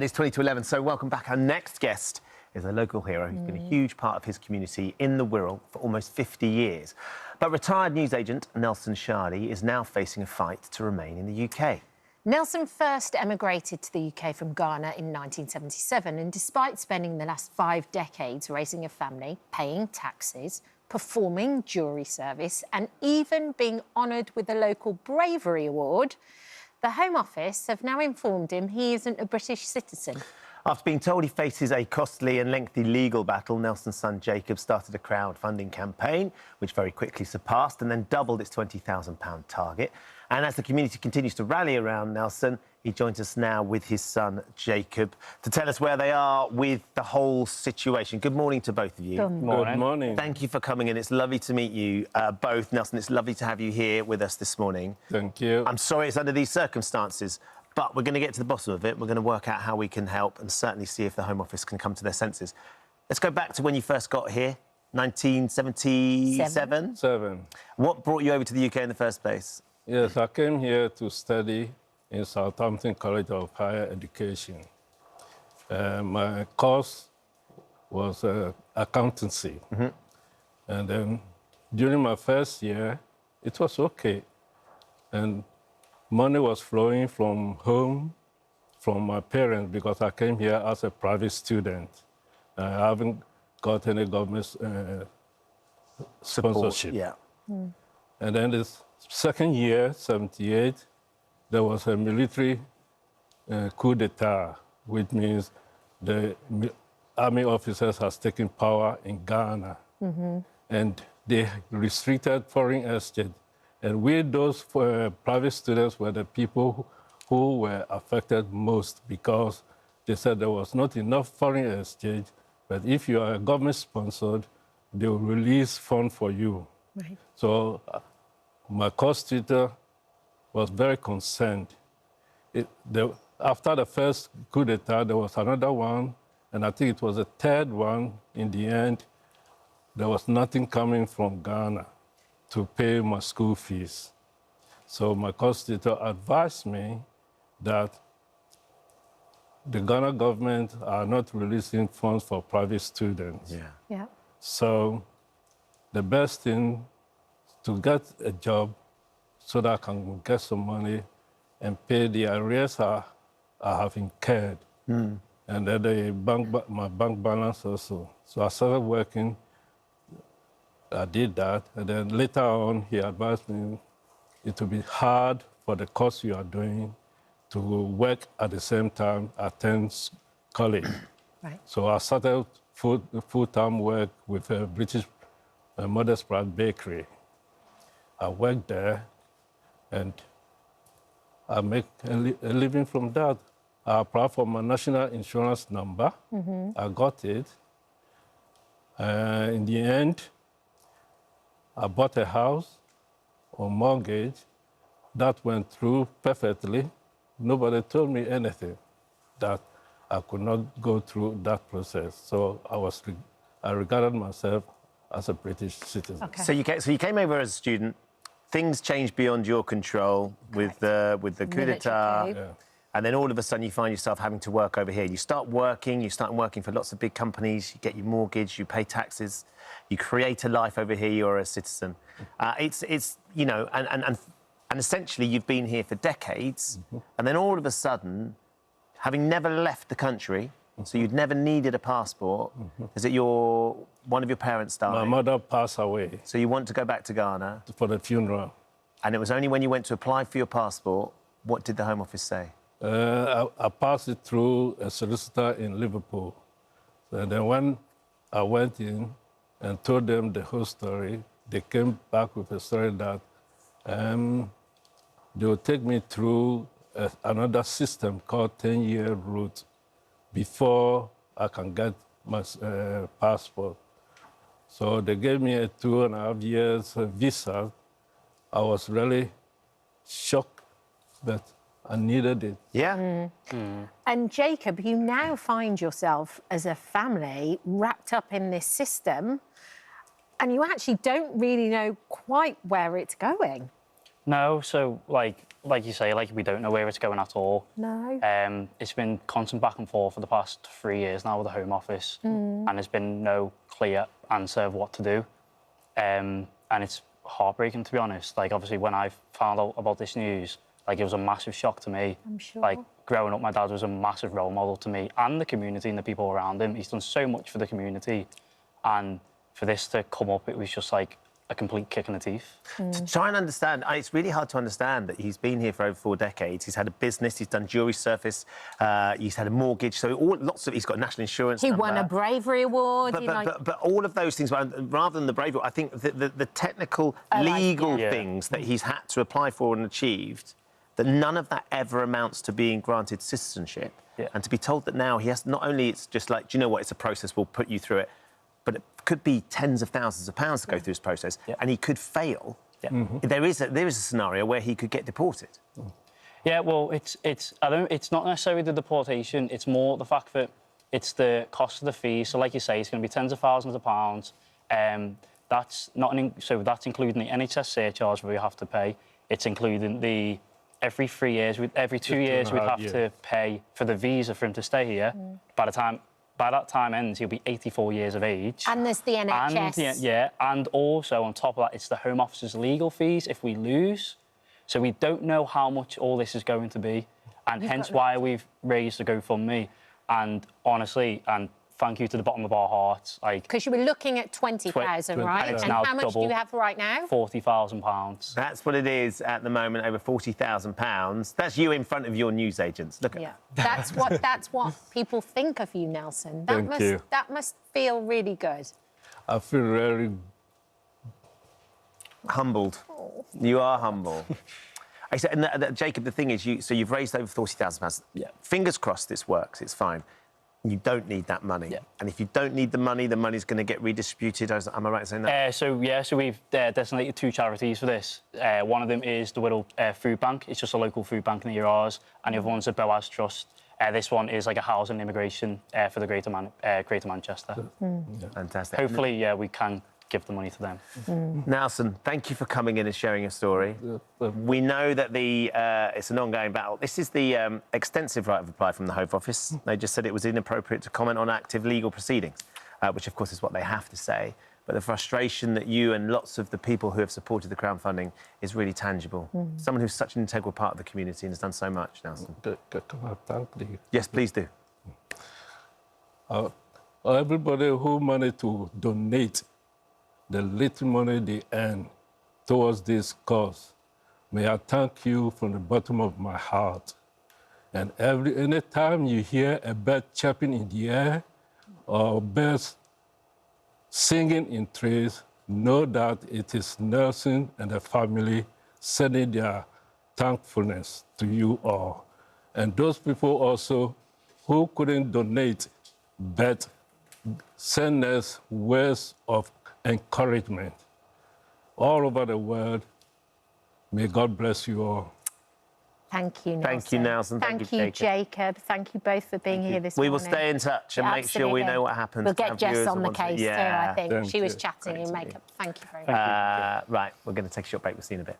And it's 20 to 11, so welcome back. Our next guest is a local hero who's been a huge part of his community in the Wirral for almost 50 years. But retired newsagent Nelson Shardey is now facing a fight to remain in the UK. Nelson first emigrated to the UK from Ghana in 1977, and despite spending the last 5 decades raising a family, paying taxes, performing jury service and even being honoured with the local Bravery Award, the Home Office have now informed him he isn't a British citizen. After being told he faces a costly and lengthy legal battle, Nelson's son Jacob started a crowdfunding campaign, which very quickly surpassed and then doubled its £20,000 target. And as the community continues to rally around Nelson, he joins us now with his son Jacob to tell us where they are with the whole situation. Good morning to both of you. Good morning. Good morning. Thank you for coming in. It's lovely to meet you both. Nelson, it's lovely to have you here with us this morning. Thank you. I'm sorry it's under these circumstances, but we're going to get to the bottom of it. We're going to work out how we can help and certainly see if the Home Office can come to their senses. Let's go back to when you first got here, 1977. Seven. What brought you over to the UK in the first place? Yes, I came here to study in Southampton College of Higher Education. My course was accountancy. And then during my first year, it was okay. And money was flowing from home, from my parents, because I came here as a private student. I haven't got any government sponsorship. Yeah. And then this second year, 78, there was a military coup d'etat, which means the army officers has taken power in Ghana. And they restricted foreign exchange. And we, those private students, were the people who were affected most because they said there was not enough foreign exchange, but if you are government-sponsored, they will release funds for you. Right. So my course tutor was very concerned. After the first coup d'etat, there was another one, and I think it was a third one. In the end, there was nothing coming from Ghana to pay my school fees. So my course tutor advised me that the Ghana government are not releasing funds for private students. Yeah. So the best thing to get a job so that I can get some money and pay the arrears I have incurred. And then my bank balance also. So I started working. I did that. And then later on, he advised me it will be hard for the course you are doing to work at the same time, attend college. Right. So I started full-time work with a British Mother's Pride bakery. I worked there, and I make a living from that. I applied for my national insurance number. I got it. In the end, I bought a house on mortgage. That went through perfectly. Nobody told me anything that I could not go through that process. So I regarded myself as a British citizen. Okay. So you came over as a student. Things changed beyond your control with the coup d'etat. Military coup. Yeah. And then all of a sudden you find yourself having to work over here. You start working for lots of big companies, you get your mortgage, you pay taxes, you create a life over here, you're a citizen. It's you know, and essentially you've been here for decades, and then all of a sudden, having never left the country, so you'd never needed a passport, is it one of your parents died? My mother passed away So you want to go back to Ghana, for the funeral. and it was only when you went to apply for your passport, what did the Home Office say? I passed it through a solicitor in Liverpool. And then when I went in and told them the whole story, they came back with a story that they will take me through another system called 10-year route before I can get my passport. So they gave me a 2.5 years visa. I was really shocked, but I needed it. Yeah? And Jacob, you now find yourself as a family wrapped up in this system, and you actually don't really know quite where it's going. No, so like you say, we don't know where it's going at all. No. It's been constant back and forth for the past 3 years now with the Home Office, and there's been no clear answer of what to do. And it's heartbreaking, to be honest. Obviously, when I found out about this news, it was a massive shock to me. I'm sure. Growing up, my dad was a massive role model to me and the community and the people around him. He's done so much for the community, and for this to come up, it was just a complete kick in the teeth. To try and understand, it's really hard to understand that he's been here for over 4 decades. He's had a business, he's done jury service, he's had a mortgage, so he's got national insurance. He won a bravery award. But all of those things, rather than the bravery, I think the technical, legal things that he's had to apply for and achieved, that none of that ever amounts to being granted citizenship. Yeah. And to be told that now he has, not only it's just do you know what, it's a process, we'll put you through it, but it could be tens of thousands of pounds to go through this process, and he could fail. Yeah. There is a scenario where he could get deported. Yeah, well, it's not necessarily the deportation. It's more the fact that it's the cost of the fees. So, like you say, it's going to be tens of thousands of pounds. That's that's including the NHS surcharge we have to pay. It's including every 3 years, every 2 years, we'd have to pay for the visa for him to stay here. By that time ends, he'll be 84 years of age. And there's the NHS. And also, on top of that, it's the Home Office's legal fees if we lose. So we don't know how much all this is going to be, and hence why we've raised the GoFundMe. And honestly, and thank you to the bottom of our hearts. Because you were looking at 20,000, right? And how much do you have right now? £40,000. That's what it is at the moment, over £40,000. That's you in front of your newsagents. Look at that. That's what people think of you, Nelson. That must feel really good. I feel very humbled. Oh. You are humble. I said, and Jacob, the thing is, you've raised over £40,000. Yeah. Fingers crossed this works. It's fine. You don't need that money. Yeah. And if you don't need the money's going to get redistributed. Am I right in saying that? So we've designated 2 charities for this. One of them is the Whittle Food Bank. It's just a local food bank near ours. And the other one's the Boaz Trust. This one is a housing and immigration for the Greater Manchester. Fantastic. Hopefully, we can give the money to them. Nelson, thank you for coming in and sharing your story. We know that it's an ongoing battle. This is the extensive right of reply from the Home Office. They just said it was inappropriate to comment on active legal proceedings, which, of course, is what they have to say. But the frustration that you and lots of the people who have supported the crowdfunding is really tangible. Someone who's such an integral part of the community and has done so much, Nelson. Yes, please do. Everybody who managed to donate the little money they earn towards this cause, may I thank you from the bottom of my heart. And any time you hear a bird chirping in the air or birds singing in trees, know that it is Nelson and the family sending their thankfulness to you all. And those people also who couldn't donate but send us words of encouragement all over the world. May God bless you all. Thank you, Nelson. Thank you, Nelson. Thank you, Jacob. Thank you both for being here this morning. We will stay in touch and make sure we know what happens. We'll get Jess on the case too, I think. Thank she was you. chatting in makeup. Thank you very much. Right, we're going to take a short break. We'll see you in a bit.